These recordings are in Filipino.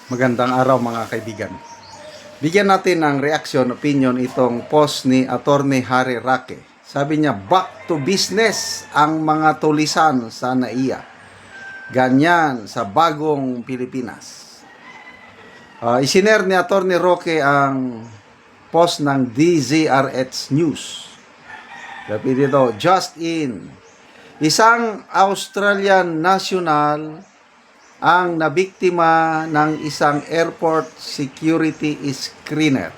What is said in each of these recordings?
Magandang araw mga kaibigan. Bigyan natin ng reaction, opinion itong post ni Attorney Harry Roque. Sabi niya, back to business ang mga tulisan sa NAIA. Ganyan sa bagong Pilipinas. Isiner ni Attorney Roque ang post ng DZRH News. Sabi dito, just in. Isang Australian national ang nabiktima ng isang airport security screener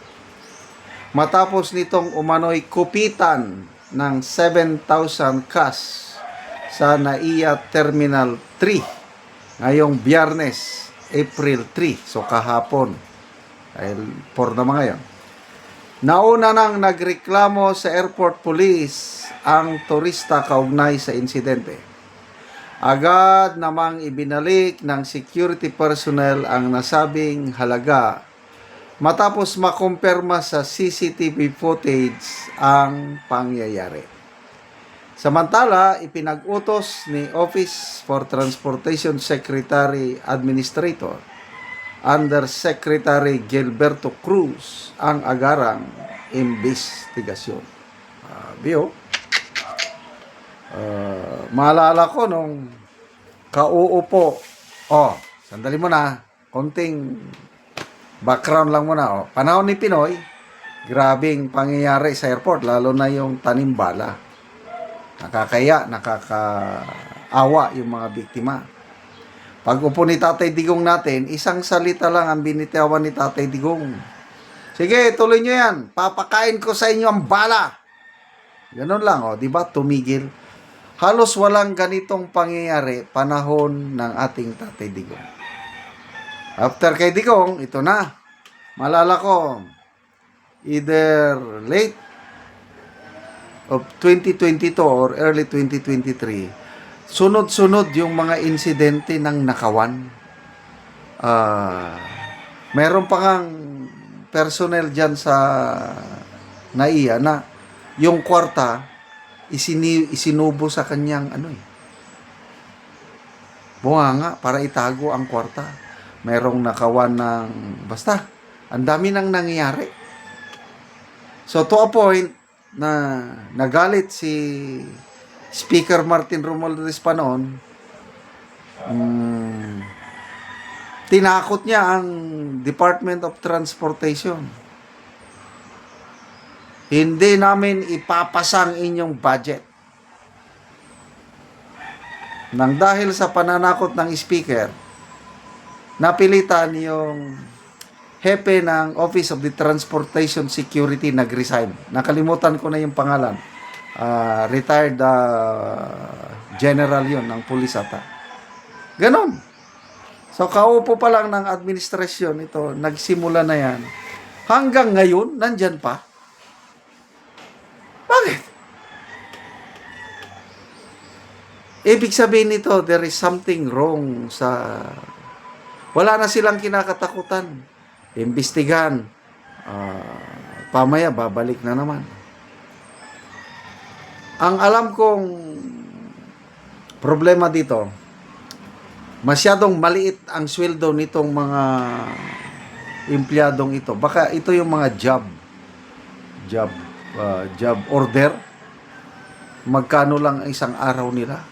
matapos nitong umano'y kupitan ng 7,000 cash sa NAIA Terminal 3 ngayong Biyernes, April 3, so kahapon, dahil 4 naman ngayon. Nauna nang nagreklamo sa airport police ang turista kaugnay sa insidente. Agad namang ibinalik ng security personnel ang nasabing halaga matapos makumpirma sa CCTV footage ang pangyayari. Samantala, ipinag-utos ni Office for Transportation Secretary Administrator Undersecretary Gilberto Cruz ang agarang investigasyon. Maalala ko nung kauupo. Sandali muna. Konting background lang muna. Panahon ni Pinoy, grabing pangyayari sa airport, lalo na yung tanimbala. Nakakaya, nakakaawa yung mga biktima. Pag upo ni Tatay Digong natin, isang salita lang ang binitawan ni Tatay Digong. Sige, tuloy nyo yan. Papakain ko sa inyo ang bala. Ganun lang, di ba? Tumigil. Halos walang ganitong pangyayari panahon ng ating Tatay Digong. After kay Digong, ito na. Malala ko, either late of 2022 or early 2023, sunod-sunod yung mga insidente ng nakawan. Meron pa ngang personnel dyan sa NAIA na yung kwarta isinubo sa kanyang bunganga para itago ang kwarta. Merong nakawan ng basta ang dami nang nangyayari. So to a point na nagalit si Speaker Martin Romualdez pa noon, tinakot niya ang Department of Transportation. Hindi namin ipapasang inyong budget. Nang dahil sa pananakot ng speaker, napilitan yung hepe ng Office of the Transportation Security nag-resign. Nakalimutan ko na yung pangalan. Retired general yon ng pulis ata. Ganon. So kaupo pa lang ng administrasyon ito, nagsimula na yan. Hanggang ngayon, nandyan pa. Bakit? Ibig sabihin nito, there is something wrong sa... Wala na silang kinakatakutan. Imbestigahan. Pamaya, babalik na naman. Ang alam kong problema dito, masyadong maliit ang sweldo nitong mga empleyadong ito. Baka ito yung mga job order. Magkano lang isang araw nila?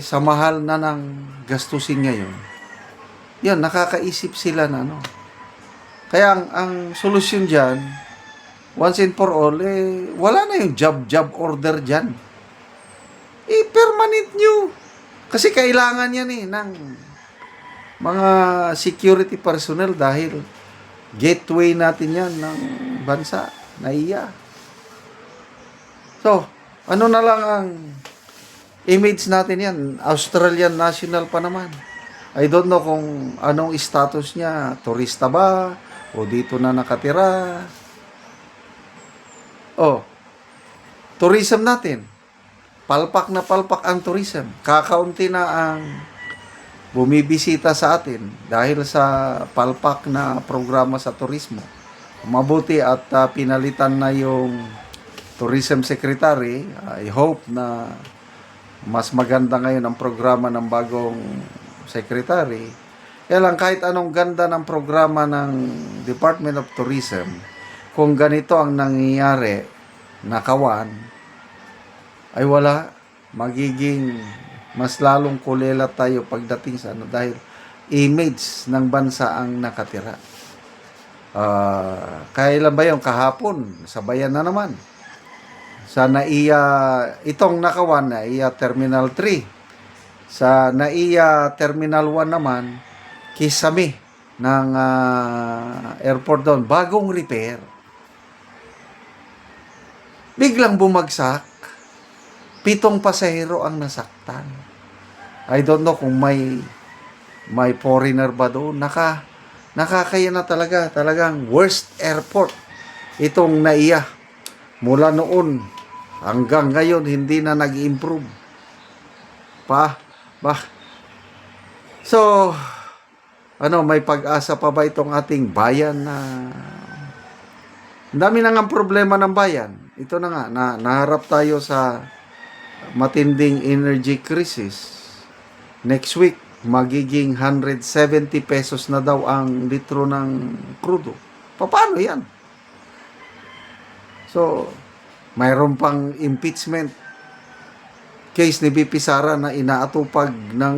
Sa mahal na ng gastusin ngayon. Yan, nakakaisip sila na Kaya ang solusyon dyan, once and for all, wala na yung job order dyan. Permanent nyo. Kasi kailangan yan ng mga security personnel dahil gateway natin yan ng bansa, NAIA. So, ano na lang ang image natin yan? Australian national pa naman. I don't know kung anong status niya. Turista ba? O dito na nakatira? Tourism natin. Palpak na palpak ang tourism. Kakaunti na ang bumibisita sa atin dahil sa palpak na programa sa turismo. Mabuti at pinalitan na yung tourism secretary. I hope na mas maganda ngayon ang programa ng bagong secretary. Kaya lang kahit anong ganda ng programa ng Department of Tourism, kung ganito ang nangyayari, nakawan, ay wala, magiging mas lalong kulela tayo pagdating sa ano dahil image ng bansa ang nakatira. Kailan ba yung kahapon? Sabayan na naman. Sa NAIA, itong nakawan, NAIA Terminal 3. Sa NAIA Terminal 1 naman, Kisame ng airport doon, bagong repair. Biglang bumagsak, 7 pasahero ang nasaktan. I don't know kung may foreigner ba doon. Nakakaya na talagang worst airport itong NAIA. Mula noon hanggang ngayon hindi na nag-improve So may pag-asa pa ba itong ating bayan na ang dami na nga problema ng bayan. Ito na nga, naharap tayo sa matinding energy crisis. Next week, magiging 170 pesos na daw ang litro ng crudo. Paano yan? So, mayroon pang impeachment case ni BP Sara na inaatupag ng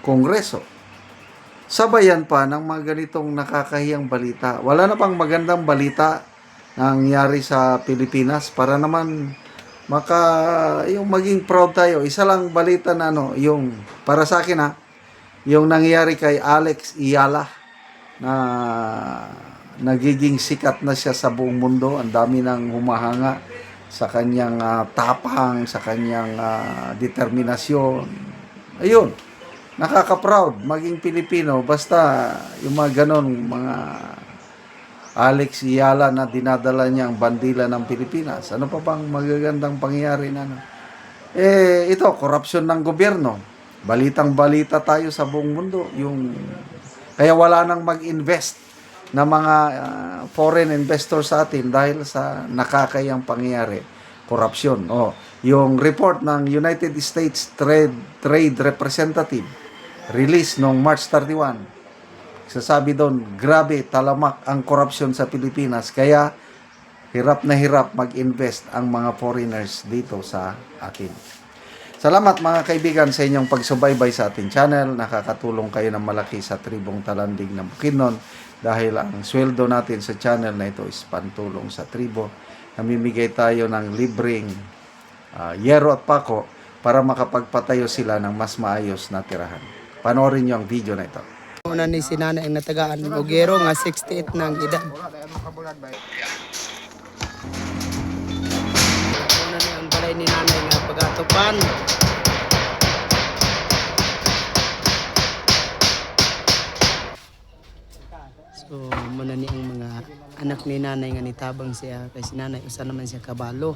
Kongreso. Sabayan pa ng mga ganitong nakakahiyang balita. Wala na pang magandang balita nangyari sa Pilipinas para naman yung maging proud tayo. Isa lang balita na yung para sa akin yung nangyari kay Alex Iyala na nagiging sikat na siya sa buong mundo. Ang dami nang humahanga sa kanyang tapang, sa kanyang determinasyon. Ayun. Nakaka-proud maging Pilipino basta yung mga ganon, mga Alex Iyala na dinadala niya ang bandila ng Pilipinas. Ano pa bang magagandang pangyayari na ito, korupsyon ng gobyerno. Balitang-balita tayo sa buong mundo. Kaya wala nang mag-invest na mga foreign investors sa atin dahil sa nakakayang pangyayari. Korupsyon. Yung report ng United States Trade Representative release noong March 31. Sasabi doon, grabe, talamak ang korupsyon sa Pilipinas. Kaya, hirap na hirap mag-invest ang mga foreigners dito sa atin. Salamat mga kaibigan sa inyong pagsubaybay sa ating channel. Nakakatulong kayo ng malaki sa tribong Talandig ng Bukidnon dahil ang sweldo natin sa channel na ito is pantulong sa tribo. Namimigay tayo ng libreng yero at pako para makapagpatayo sila ng mas maayos na tirahan. Panoorin niyo ang video na ito. Una ni sinanay ang natagaan ng Ogero nga 68 ng edad. Una ni ang balay ni nanay nga pag-atupan. So muna ni ang mga anak ni nanay nga nitabang siya kay si nanay usa naman siya kabalo.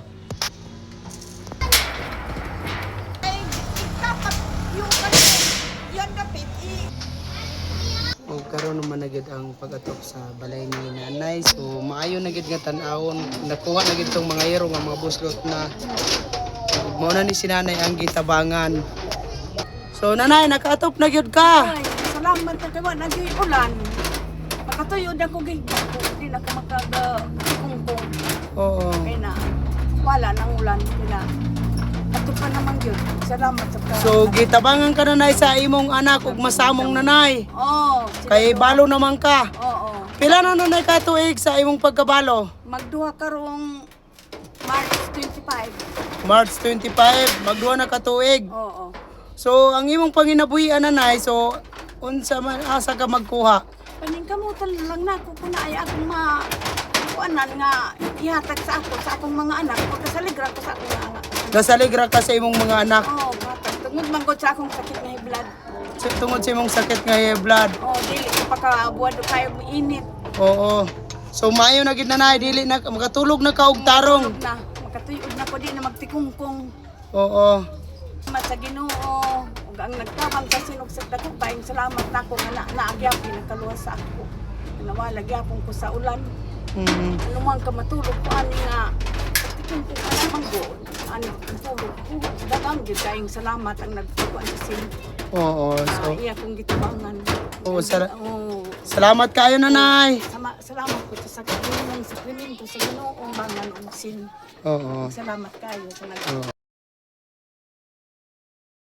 O karon naman nagid ang pag-atok sa balay ni nanay. So maayo nagid nga tan-awon, nakuha nagid tong mga yero nga mga buslot na mao na ni si nanay ang gitabangan. So nanay, nakaatop na gyud ka. Ay, salamat na kayo, nag-ulan. Makatuyod ako gigyan ko, hindi na ka magkagkungkong. Oo. Kaya na, wala nang ulan. Kaya ato pa naman yun. Salamat sa So gitabangan ka nanay sa imong anak ug masamong nanay. Oo. Kay balo naman ka. Oo. Pila na nanay ka tuig sa imong pagkabalo? Magduha karong March 25. March 25, magduha na ka tuig. Oo. So ang imong panginabuhian nanay, so unsa man asa ka magkuha? Paning kamutan lang na ako kung naay akong kuanan nga ihatag sa akong mga anak. Pagkasaligra ko sa akong mga anak. Nasaligra ka sa imong mga anak. Oo, batang. Tungod man ko sa akong sakit nga blood. Tungod sa imong sakit nga high blood. Oo, dili ko pakabuwan do kayo init. Oo. So maayo na gid nanay, dili na makatulog na ka og tarong. Na, makatuyod na ko di na magtikungkong. Oo. Salamat sa Ginoo. Ug ang nagtabang sa sinog sa dako kaayong salamat nako nga naagyaw pinakaluwas sa ako. Nawala gyapon ko sa ulan. Ano man ka matulog ko ani nga tikungkong ana man go. Ani tulog ko. Daghang gyud kaayong salamat ang nagtukuan sa sin. Oo, so Iya kong gitabangan. salamat kayo nanay. Salamat po sa sakrimento sa Ginoo bangan ug sin. Oo. Salamat kayo sa nag